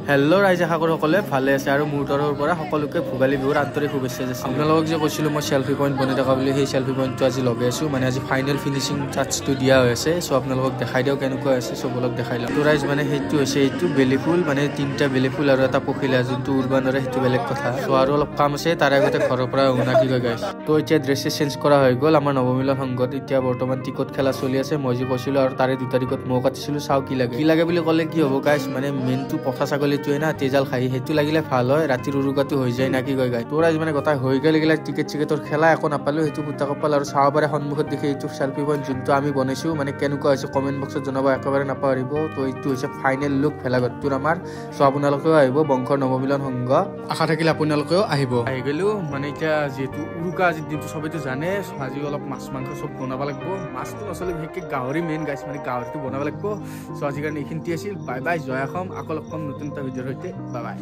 Hello' ৰাইজ, আশা কৰোঁ সকলোৱে ভালে আছে আৰু মোৰ তৰফৰ পৰা সকলোকে ভোগালী বিহুৰ আন্তৰিক শুভেচ্ছা যাচিছোঁ। আপোনালোকক যে কৈছিলোঁ মই চেল্ফি পইণ্ট বনাই থকা বুলি, সেই চেল্ফি পইণ্টটো আজি লগাই আছোঁ। মানে আজি ফাইনেল ফিনিচিং টাচটো দিয়া হৈ আছে। চ' আপোনালোকক দেখাই দিওঁ কেনেকুৱা আছে, চবক দেখাই লওঁ। তো ৰাইজ মানে সেইটো হৈছে এইটো বেলি ফুল, মানে 3টা বেলি ফুল আৰু এটা পখিলা, যোনটো উৰবা নোৱাৰে সেইটো বেলেগ কথা। চ' আৰু অলপ কাম আছে, তাৰে আগতে ঘৰৰ পৰা শুনা কি কয় গাইছ। তো এতিয়া ড্ৰেছ চেঞ্জ কৰা হৈ গ'ল আমাৰ নৱমিলন সংঘত। এতিয়া বৰ্তমান টিকট খেলা চলি আছে। মই যে কৈছিলোঁ আৰু তাৰে 2টা টিকট মই কাটিছিলোঁ। চাওঁ কি লাগে বুলি ক'লে কি হ'ব গাইছ, মানে মেইনটো পঠা ছাগলীটোৱে না তেজাল খাই, সেইটো লাগিলে ভাল হয়, ৰাতিৰ উৰুকাটো হৈ যায় না কি কয় গাই। তোৰ আজি মানে গোটাই হৈ গ'লে টিকেটৰ খেলা একো নাপালোঁ, সেইটো ফুটা কপাল। আৰু চাব পাৰে সন্মুখত দেখি এইটো চেল্ফি পইণ্ট যোনটো আমি বনাইছোঁ, মানে কেনেকুৱা হৈছে কমেণ্ট বক্সত জনাব একেবাৰে নাপাহৰিব। তো এইটো হৈছে ফাইনেল লুক ভেলাঘৰটোৰ আমাৰ। চ' আপোনালোকেও আহিব, বংশৰ নৱমিলন সংঘ। আশা থাকিলে আপোনালোকেও আহিব। আহি গ'লোঁ মানে এতিয়া যিহেতু উৰুকা আজিৰ দিনটো চবেইতো জানে, আজি অলপ মাছ মাংস চব বনাব লাগিব। মাছটো নচলে, বিশেষকৈ গাহৰি মেইন গাইছ, মানে গাহৰিটো বনাব লাগিব। চ' আজিৰ কাৰণে এইখিনিতে আছিল। বাই বাই, জয় অসম। আকৌ লগ পাম নতুন এটা ভিডিঅ'ৰ সৈতে। Bye bye.